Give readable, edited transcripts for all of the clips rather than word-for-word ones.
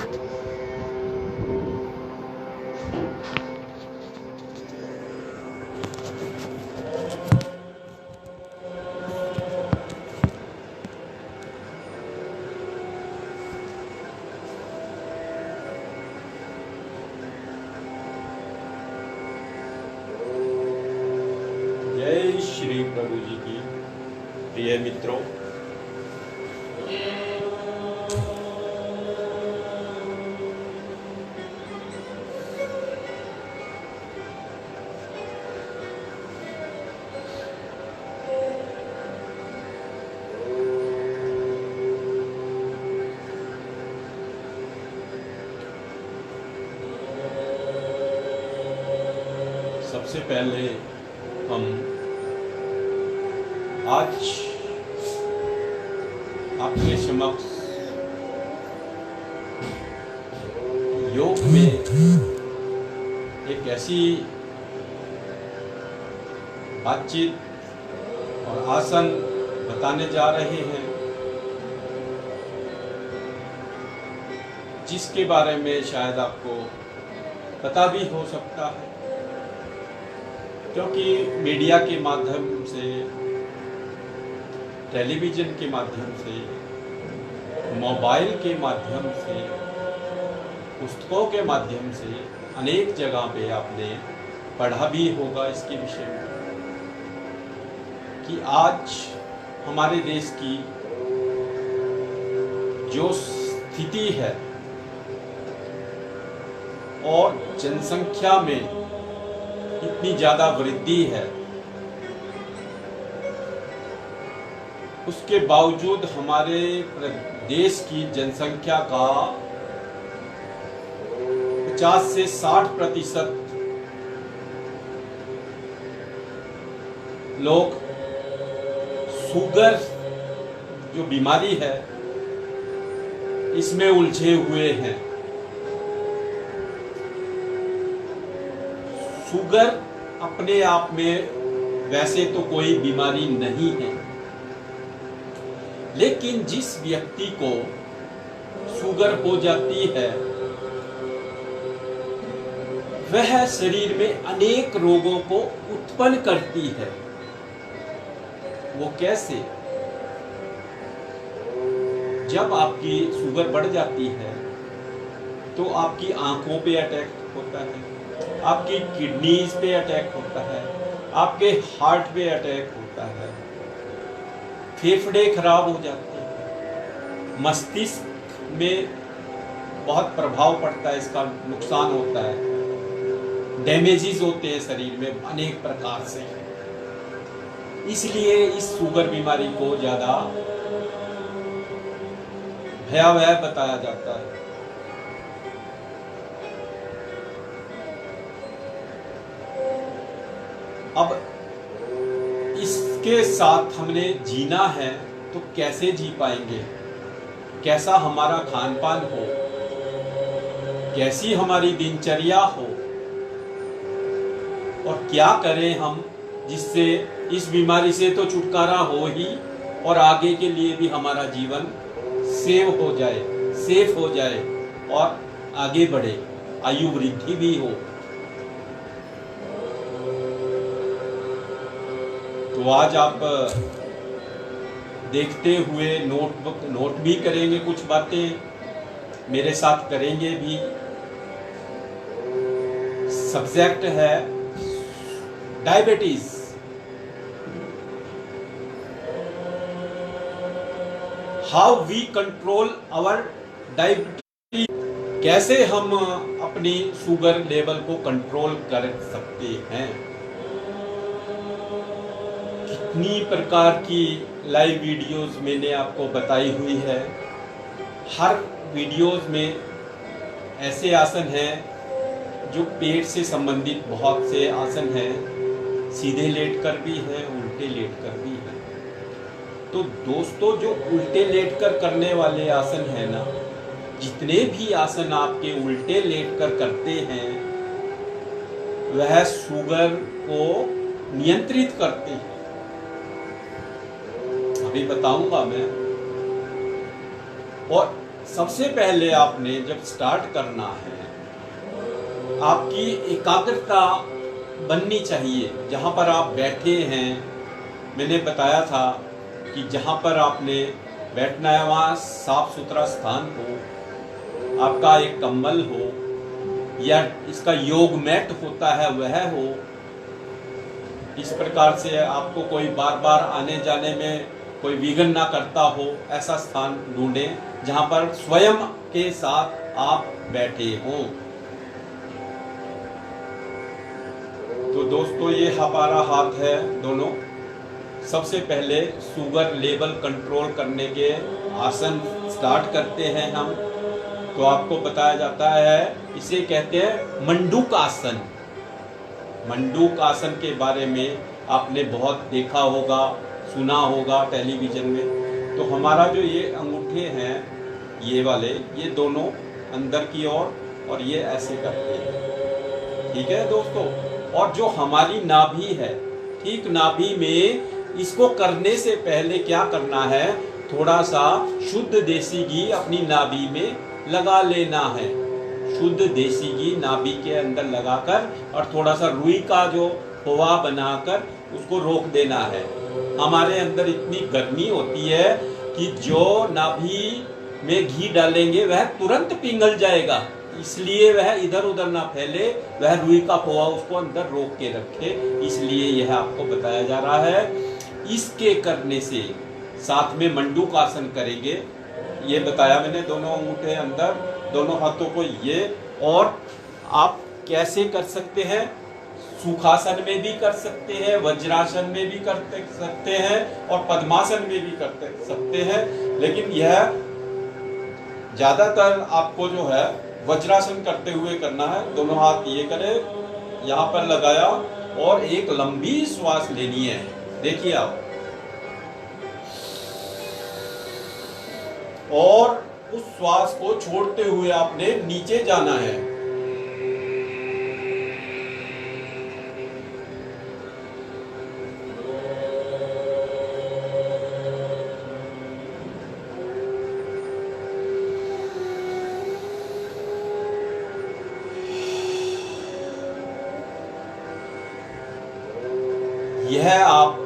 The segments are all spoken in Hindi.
जय श्री प्रभु जी की प्रिय मित्रों, सबसे पहले हम आज आपके समक्ष योग में एक ऐसी बातचीत और आसन बताने जा रहे हैं जिसके बारे में शायद आपको पता भी हो सकता है, क्योंकि मीडिया के माध्यम से, टेलीविज़न के माध्यम से, मोबाइल के माध्यम से, पुस्तकों के माध्यम से अनेक जगह पे आपने पढ़ा भी होगा इसके विषय में कि आज हमारे देश की जो स्थिति है और जनसंख्या में इतनी ज़्यादा वृद्धि है, उसके बावजूद हमारे देश की जनसंख्या का 50 से 60% लोग शुगर जो बीमारी है इसमें उलझे हुए हैं। शुगर अपने आप में वैसे तो कोई बीमारी नहीं है, लेकिन जिस व्यक्ति को शुगर हो जाती है वह शरीर में अनेक रोगों को उत्पन्न करती है। वो कैसे? जब आपकी शुगर बढ़ जाती है तो आपकी आंखों पे अटैक होता है, आपकी किडनीज पे अटैक होता है, आपके हार्ट पे अटैक होता है, फेफड़े खराब हो जाते हैं, मस्तिष्क में बहुत प्रभाव पड़ता है, इसका नुकसान होता है, डैमेजेस होते हैं शरीर में अनेक प्रकार से। इसलिए इस शुगर बीमारी को ज्यादा भयावह बताया जाता है। अब इसके साथ हमने जीना है तो कैसे जी पाएंगे? कैसा हमारा खान पान हो, कैसी हमारी दिनचर्या हो और क्या करें हम जिससे इस बीमारी से तो छुटकारा हो ही और आगे के लिए भी हमारा जीवन सेव हो जाए और आगे बढ़े, आयु वृद्धि भी हो। तो आज आप देखते हुए नोट भी करेंगे, कुछ बातें मेरे साथ करेंगे भी। सब्जेक्ट है diabetes. How we control our diabetes, कैसे हम अपनी शुगर लेवल को कंट्रोल कर सकते हैं। कितनी प्रकार की लाइव वीडियोस मैंने आपको बताई हुई है। हर वीडियोस में ऐसे आसन हैं जो पेट से संबंधित बहुत से आसन हैं, सीधे लेटकर भी हैं, उल्टे लेटकर भी हैं। तो दोस्तों, जो उल्टे लेटकर करने वाले आसन हैं ना, जितने भी आसन आपके उल्टे लेटकर करते हैं वह शुगर को नियंत्रित करते हैं। अभी बताऊंगा मैं। और सबसे पहले आपने जब स्टार्ट करना है, आपकी एकाग्रता बननी चाहिए। जहाँ पर आप बैठे हैं, मैंने बताया था कि जहाँ पर आपने बैठना है वहाँ साफ सुथरा स्थान हो, आपका एक कंबल हो या इसका योग मैट होता है वह हो। इस प्रकार से आपको कोई बार बार आने जाने में कोई विघ्न ना करता हो, ऐसा स्थान ढूंढें जहां पर स्वयं के साथ आप बैठे हों। तो दोस्तों, ये हमारा हाथ है दोनों। सबसे पहले शुगर लेवल कंट्रोल करने के आसन स्टार्ट करते हैं हम। तो आपको बताया जाता है, इसे कहते हैं मंडूक आसन। मंडूक आसन के बारे में आपने बहुत देखा होगा, सुना होगा टेलीविजन में। तो हमारा जो ये अंगूठे हैं, ये वाले, ये दोनों अंदर की ओर और ये ऐसे करते हैं, ठीक है दोस्तों। और जो हमारी नाभि है, ठीक नाभि में इसको करने से पहले क्या करना है, थोड़ा सा शुद्ध देसी घी अपनी नाभि में लगा लेना है। शुद्ध देसी घी नाभि के अंदर लगाकर और थोड़ा सा रुई का जो खोआ बनाकर उसको रोक देना है। हमारे अंदर इतनी गर्मी होती है कि जो नाभि में घी डालेंगे वह तुरंत पिघल जाएगा, इसलिए वह इधर उधर ना फैले, वह रुई का खोआ उसको अंदर रोक के रखे। इसलिए यह आपको बताया जा रहा है। इसके करने से साथ में मंडूक आसन करेंगे, ये बताया मैंने, दोनों अंगूठे अंदर, दोनों हाथों को ये। और आप कैसे कर सकते हैं, सुखासन में भी कर सकते हैं, वज्रासन में भी कर सकते हैं और पद्मासन में भी कर सकते हैं। लेकिन यह ज्यादातर आपको जो है वज्रासन करते हुए करना है। दोनों हाथ ये करें, यहाँ पर लगाया और एक लंबी श्वास लेनी है। देखिए आप, और उस श्वास को छोड़ते हुए आपने नीचे जाना है। यह आप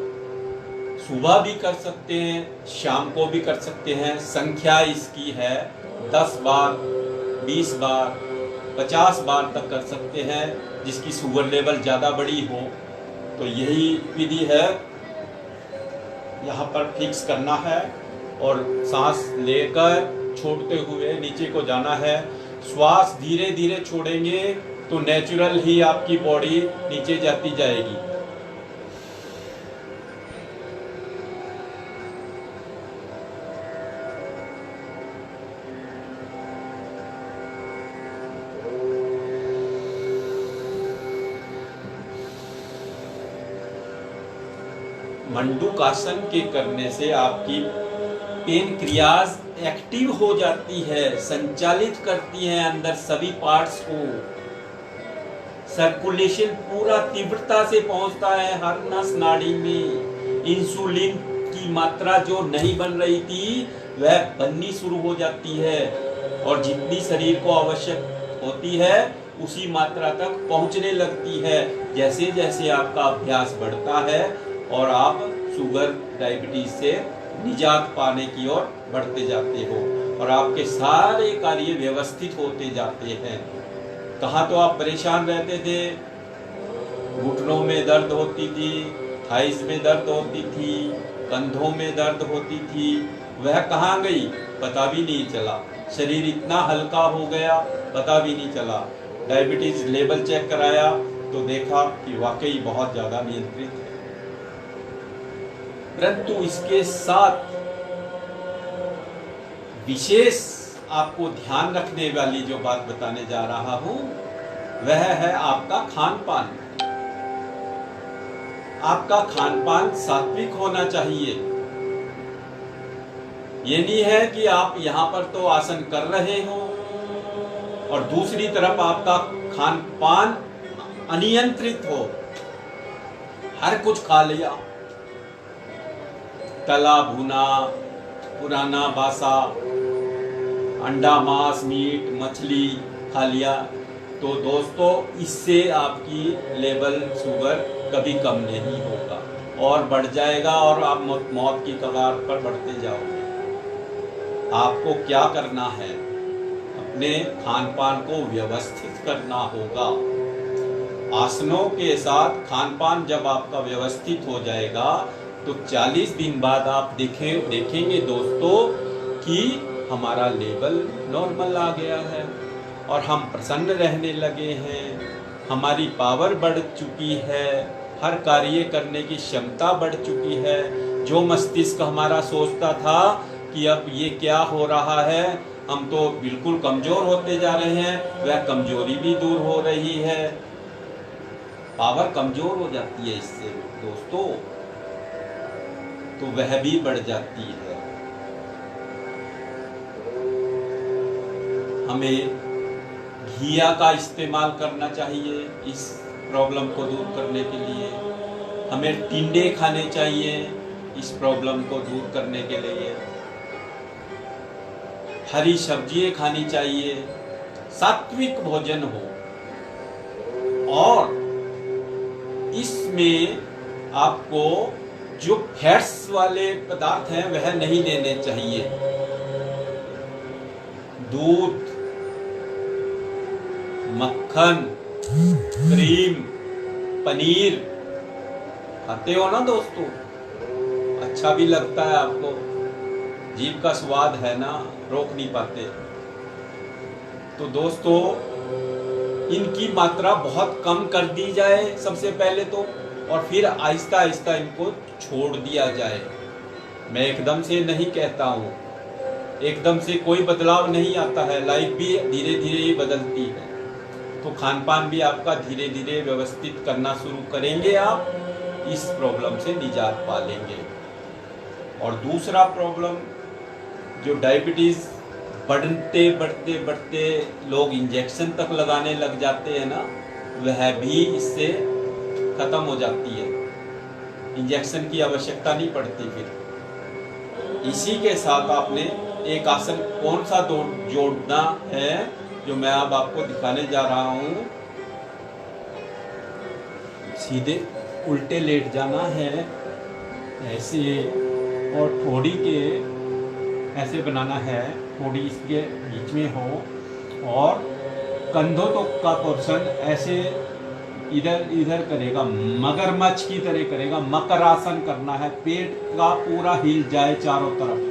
सुबह भी कर सकते हैं, शाम को भी कर सकते हैं। संख्या इसकी है 10 बार, 20 बार, 50 बार तक कर सकते हैं, जिसकी शुगर लेवल ज़्यादा बड़ी हो। तो यही विधि है, यहाँ पर फिक्स करना है और सांस लेकर छोड़ते हुए नीचे को जाना है। श्वास धीरे धीरे छोड़ेंगे तो नेचुरल ही आपकी बॉडी नीचे जाती जाएगी। मंडूक आसन के करने से आपकी पेनक्रियाज एक्टिव हो जाती है, संचालित करती है अंदर सभी पार्ट्स को। सर्कुलेशन पूरा तीव्रता से पहुंचता है हर नस नाड़ी में। इंसुलिन की मात्रा जो नहीं बन रही थी वह बननी शुरू हो जाती है और जितनी शरीर को आवश्यक होती है उसी मात्रा तक पहुंचने लगती है। जैसे जैसे आपका अभ्यास बढ़ता है और आप शुगर डायबिटीज से निजात पाने की ओर बढ़ते जाते हो और आपके सारे कार्य व्यवस्थित होते जाते हैं। कहाँ तो आप परेशान रहते थे, घुटनों में दर्द होती थी, थाइस में दर्द होती थी, कंधों में दर्द होती थी, वह कहाँ गई पता भी नहीं चला। शरीर इतना हल्का हो गया, पता भी नहीं चला। डायबिटीज लेवल चेक कराया तो देखा कि वाकई बहुत ज़्यादा नियंत्रित है। परंतु इसके साथ विशेष आपको ध्यान रखने वाली जो बात बताने जा रहा हूं वह है आपका खान पान। आपका खान पान सात्विक होना चाहिए। ये नहीं है कि आप यहां पर तो आसन कर रहे हो और दूसरी तरफ आपका खान पान अनियंत्रित हो, हर कुछ खा लिया, तला भुना, पुराना बासा, अंडा, मांस, मीट, मछली खा लिया तो दोस्तों इससे आपकी लेवल शुगर कभी कम नहीं होगा और बढ़ जाएगा और आप मौत की कगार पर बढ़ते जाओगे। आपको क्या करना है, अपने खान पान को व्यवस्थित करना होगा। आसनों के साथ खान पान जब आपका व्यवस्थित हो जाएगा तो 40 दिन बाद आप देखेंगे दोस्तों कि हमारा लेवल नॉर्मल आ गया है और हम प्रसन्न रहने लगे हैं। हमारी पावर बढ़ चुकी है, हर कार्य करने की क्षमता बढ़ चुकी है। जो मस्तिष्क हमारा सोचता था कि अब ये क्या हो रहा है, हम तो बिल्कुल कमजोर होते जा रहे हैं, वह कमजोरी भी दूर हो रही है। पावर कमजोर हो जाती है इससे दोस्तों, तो वह भी बढ़ जाती है। हमें घिया का इस्तेमाल करना चाहिए इस प्रॉब्लम को दूर करने के लिए। हमें टिंडे खाने चाहिए इस प्रॉब्लम को दूर करने के लिए। हरी सब्जियां खानी चाहिए, सात्विक भोजन हो और इसमें आपको जो फैट्स वाले पदार्थ हैं वह नहीं लेने चाहिए। दूध, मक्खन, क्रीम, पनीर खाते हो ना दोस्तों, अच्छा भी लगता है आपको, जीभ का स्वाद है ना, रोक नहीं पाते। तो दोस्तों इनकी मात्रा बहुत कम कर दी जाए सबसे पहले तो, और फिर आहिस्ता आहिस्ता इनको छोड़ दिया जाए। मैं एकदम से नहीं कहता हूँ, एकदम से कोई बदलाव नहीं आता है, लाइफ भी धीरे धीरे ही बदलती है। तो खान पान भी आपका धीरे धीरे व्यवस्थित करना शुरू करेंगे, आप इस प्रॉब्लम से निजात पा लेंगे। और दूसरा प्रॉब्लम जो डायबिटीज बढ़ते बढ़ते बढ़ते लोग इंजेक्शन तक लगाने लग जाते हैं ना, वह भी इससे खत्म हो जाती है। इंजेक्शन की आवश्यकता नहीं पड़ती फिर। इसी के साथ आपने एक आसन कौन सा जोड़ना है जो मैं अब आपको दिखाने जा रहा हूँ। सीधे उल्टे लेट जाना है ऐसे, और थोड़ी के ऐसे बनाना है, थोड़ी इसके बीच में हो और कंधों तक का पोर्शन ऐसे इधर इधर करेगा, मगरमच्छ की तरह करेगा। मकरासन करना है, पेट का पूरा हिल जाए चारों तरफ,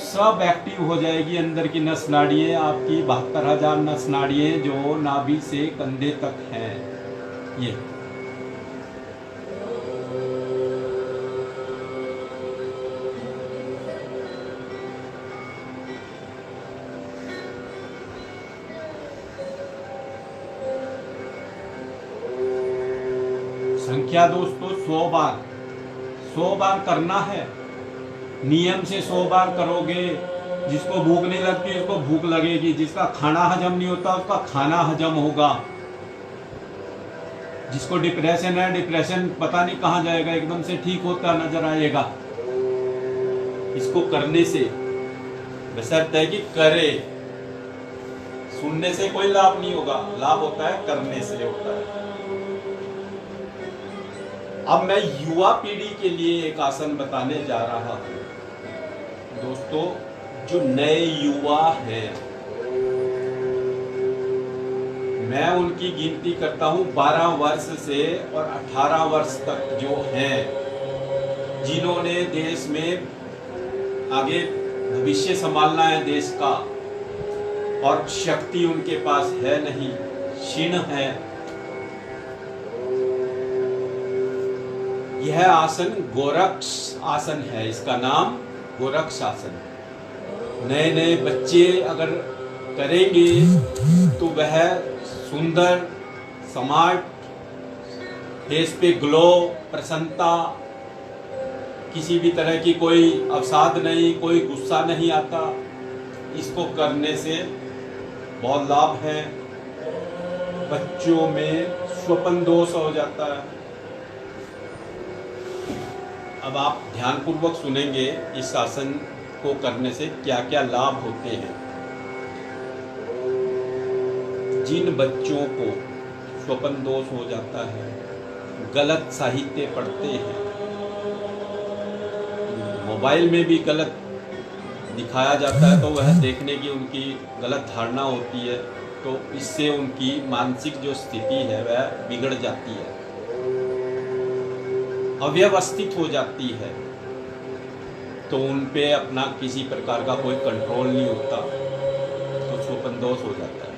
सब एक्टिव हो जाएगी। अंदर की नस नाड़ियाँ आपकी 72,000 नस नाड़ियाँ जो नाभि से कंधे तक हैं। ये संख्या दोस्तों 100 बार करना है। नियम से 100 बार करोगे। जिसको भूख नहीं लगती उसको भूख लगेगी, जिसका खाना हजम नहीं होता उसका खाना हजम होगा, जिसको डिप्रेशन है डिप्रेशन पता नहीं कहाँ जाएगा, एकदम से ठीक होता नजर आएगा। इसको करने से बशर्ते है कि करे, सुनने से कोई लाभ नहीं होगा, लाभ होता है करने से होता है। अब मैं युवा पीढ़ी के लिए एक आसन बताने जा रहा हूं दोस्तों। जो नए युवा हैं, मैं उनकी गिनती करता हूं 12 वर्ष से और 18 वर्ष तक जो हैं, जिन्होंने देश में आगे भविष्य संभालना है देश का और शक्ति उनके पास है नहीं, क्षीण है। यह आसन गोरक्ष आसन है, इसका नाम गोरक्ष आसन है। नए नए बच्चे अगर करेंगे तो वह सुंदर, स्मार्ट, फेस पे ग्लो, प्रसन्नता, किसी भी तरह की कोई अवसाद नहीं, कोई गुस्सा नहीं आता। इसको करने से बहुत लाभ है। बच्चों में स्वपन दोष हो जाता है। अब आप ध्यानपूर्वक सुनेंगे इस आसन को करने से क्या क्या लाभ होते हैं। जिन बच्चों को स्वपन दोष हो जाता है, गलत साहित्य पढ़ते हैं, मोबाइल में भी गलत दिखाया जाता है तो वह देखने की उनकी गलत धारणा होती है, तो इससे उनकी मानसिक जो स्थिति है वह बिगड़ जाती है, अव्यवस्थित हो जाती है, तो उन पे अपना किसी प्रकार का कोई कंट्रोल नहीं होता, तो स्वपन दोष हो जाता है,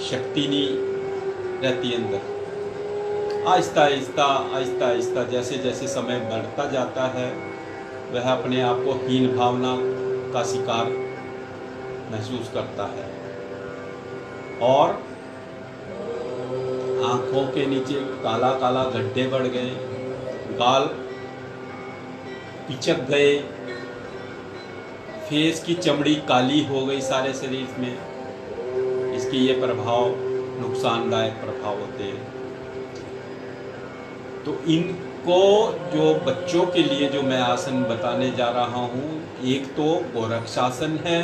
शक्ति नहीं रहती अंदर। आहिस्ता आहिस्ता जैसे जैसे समय बढ़ता जाता है वह अपने आप को हीन भावना का शिकार महसूस करता है और आंखों के नीचे काला काला गड्ढे बढ़ गए, गाल पिचक गए, फेस की चमड़ी काली हो गई सारे शरीर में। इसके ये प्रभाव नुकसानदायक प्रभाव होते हैं। तो इनको जो बच्चों के लिए जो मैं आसन बताने जा रहा हूँ, एक तो गोरक्षासन है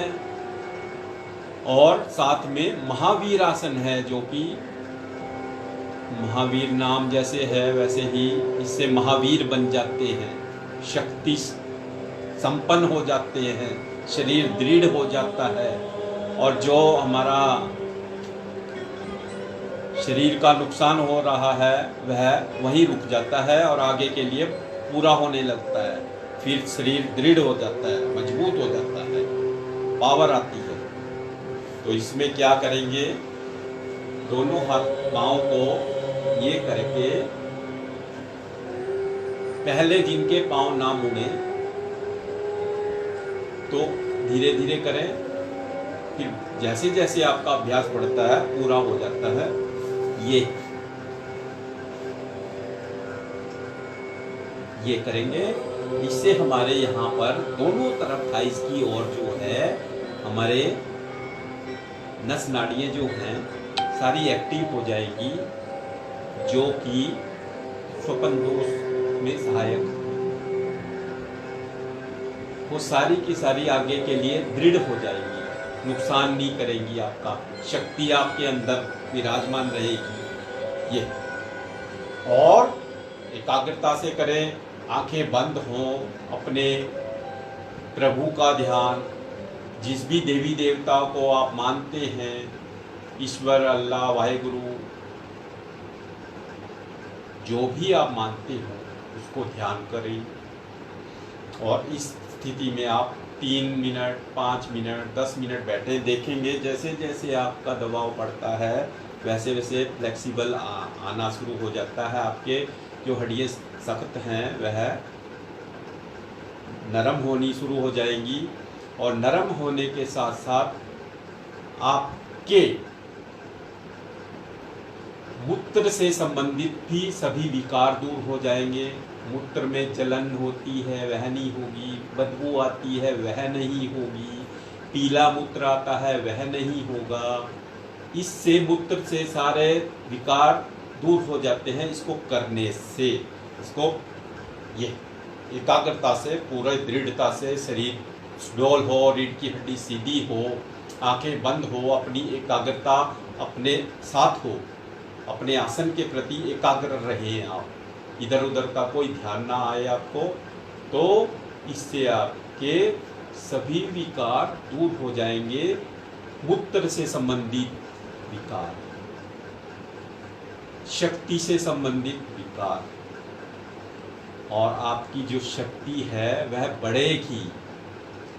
और साथ में महावीर आसन है, जो कि महावीर नाम जैसे है वैसे ही इससे महावीर बन जाते हैं, शक्ति संपन्न हो जाते हैं, शरीर दृढ़ हो जाता है और जो हमारा शरीर का नुकसान हो रहा है वह वहीं रुक जाता है और आगे के लिए पूरा होने लगता है। फिर शरीर दृढ़ हो जाता है, मजबूत हो जाता है, पावर आती है। तो इसमें क्या करेंगे, दोनों हाथ पाँव को ये करके, पहले जिनके पाँव ना मुड़े तो धीरे धीरे करें, फिर जैसे जैसे आपका अभ्यास बढ़ता है पूरा हो जाता है। ये करेंगे, इससे हमारे यहाँ पर दोनों तरफ थाइस की ओर जो है हमारे नस नाड़ियाँ जो हैं सारी एक्टिव हो जाएगी, जो कि स्वपन दोष में सहायक, वो सारी की सारी आगे के लिए दृढ़ हो जाएगी, नुकसान नहीं करेगी, आपका शक्ति आपके अंदर विराजमान रहेगी। ये और एकाग्रता से करें, आंखें बंद हों, अपने प्रभु का ध्यान, जिस भी देवी देवताओं को आप मानते हैं, ईश्वर, अल्लाह, वाहेगुरु, जो भी आप मानते हो उसको ध्यान करें और इस स्थिति में आप 3 मिनट, 5 मिनट, 10 मिनट बैठे। देखेंगे जैसे जैसे आपका दबाव बढ़ता है वैसे वैसे फ्लेक्सिबल आना शुरू हो जाता है, आपके जो हड्डियाँ सख्त हैं वह नरम होनी शुरू हो जाएंगी और नरम होने के साथ साथ आपके मूत्र से संबंधित भी सभी विकार दूर हो जाएंगे। मूत्र में जलन होती है वह नहीं होगी, बदबू आती है वह नहीं होगी, पीला मूत्र आता है वह नहीं होगा। इससे मूत्र से सारे विकार दूर हो जाते हैं। इसको करने से, इसको ये एकाग्रता से, पूरे दृढ़ता से, शरीर सुडौल हो, रीढ़ की हड्डी सीधी हो, आंखें बंद हो, अपनी एकाग्रता अपने साथ हो, अपने आसन के प्रति एकाग्र रहें आप, इधर उधर का कोई ध्यान ना आए आपको, तो इससे आपके सभी विकार दूर हो जाएंगे। मूत्र से संबंधित विकार, शक्ति से संबंधित विकार, और आपकी जो शक्ति है वह बढ़ेगी,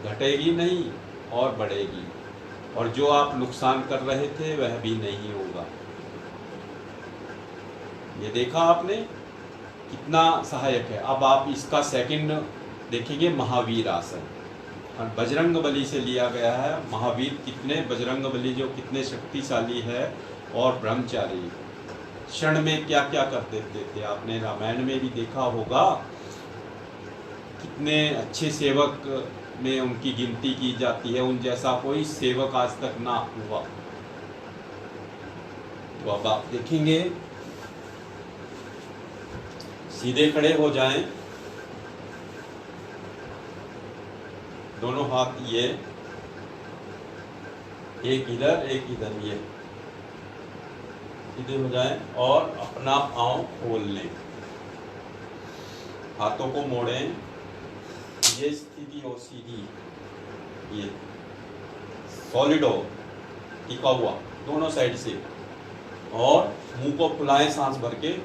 घटेगी नहीं और बढ़ेगी, और जो आप नुकसान कर रहे थे वह भी नहीं होगा। ये देखा आपने कितना सहायक है। अब आप इसका सेकंड देखेंगे, महावीर आसन, और बजरंगबली से लिया गया है। महावीर कितने, बजरंगबली जो कितने शक्तिशाली है, और ब्रह्मचारी क्षण में क्या क्या कर देते थे। आपने रामायण में भी देखा होगा, कितने अच्छे सेवक में उनकी गिनती की जाती है, उन जैसा कोई सेवक आज तक ना हुआ। तो अब आप देखेंगे, सीधे खड़े हो जाएं, दोनों हाथ ये एक इधर एक इधर, ये सीधे हो जाए और अपना पाँव खोल लें, हाथों को मोड़ें, ये स्थिति हो सीधी, ये सॉलिड हो, टिका हुआ दोनों साइड से, और मुंह को फुलाएं सांस भर के।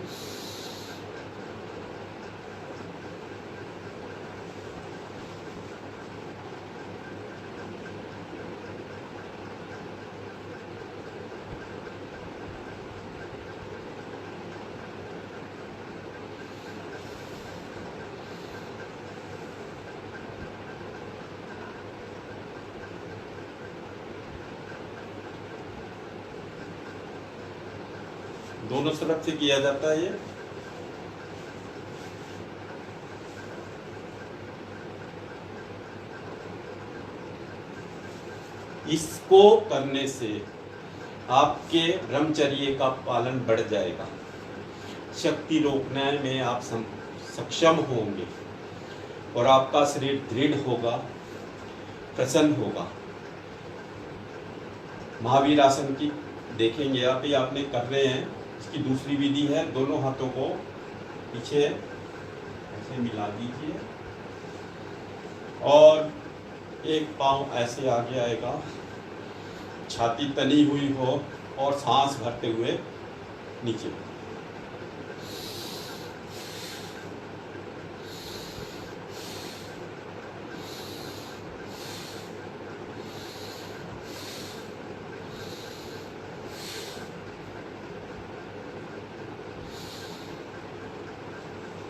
दोनों तरफ से किया जाता है ये। इसको करने से आपके ब्रह्मचर्य का पालन बढ़ जाएगा, शक्ति रोकने में आप सक्षम होंगे और आपका शरीर दृढ़ होगा, प्रसन्न होगा। महावीर आसन की देखेंगे आप, ये आपने कर रहे हैं। इसकी दूसरी विधि है, दोनों हाथों को पीछे ऐसे मिला दीजिए और एक पांव ऐसे आगे आएगा, छाती तनी हुई हो और सांस भरते हुए नीचे।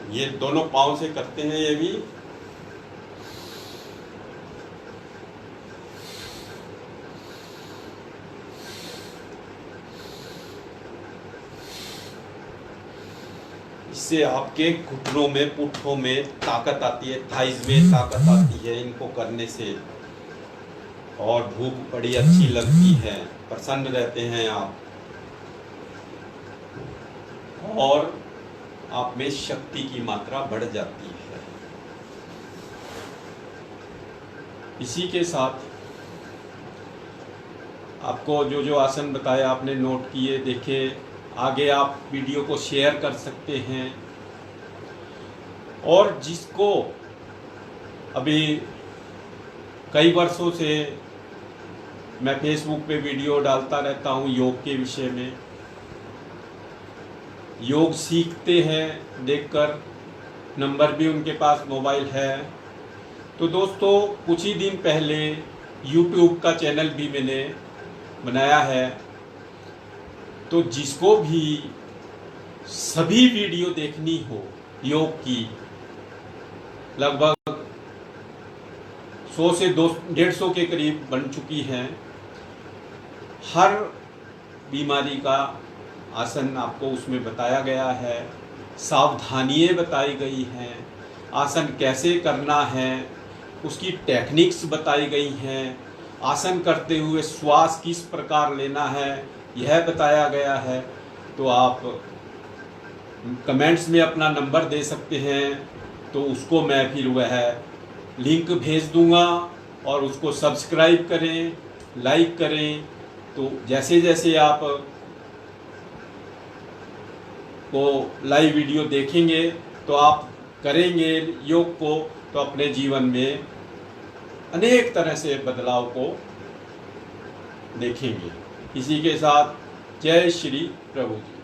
ये दोनों पांव से करते हैं ये भी। इससे आपके घुटनों में, पुट्ठों में ताकत आती है, थाइज में ताकत आती है इनको करने से, और भूख बड़ी अच्छी लगती है, प्रसन्न रहते हैं आप, और आप में शक्ति की मात्रा बढ़ जाती है। इसी के साथ आपको जो जो आसन बताया आपने नोट किए, देखे, आगे आप वीडियो को शेयर कर सकते हैं। और जिसको अभी कई वर्षों से मैं फेसबुक पे वीडियो डालता रहता हूँ योग के विषय में, योग सीखते हैं देखकर, नंबर भी उनके पास मोबाइल है। तो दोस्तों कुछ ही दिन पहले YouTube का चैनल भी मैंने बनाया है, तो जिसको भी सभी वीडियो देखनी हो योग की, लगभग 100 से 150 के करीब बन चुकी हैं। हर बीमारी का आसन आपको उसमें बताया गया है, सावधानियाँ बताई गई हैं, आसन कैसे करना है उसकी टेक्निक्स बताई गई हैं, आसन करते हुए श्वास किस प्रकार लेना है यह बताया गया है। तो आप कमेंट्स में अपना नंबर दे सकते हैं, तो उसको मैं फिर वह लिंक भेज दूंगा, और उसको सब्सक्राइब करें, लाइक करें। तो जैसे जैसे आप को लाइव वीडियो देखेंगे तो आप करेंगे योग को, तो अपने जीवन में अनेक तरह से बदलाव को देखेंगे। इसी के साथ जय श्री प्रभु जी।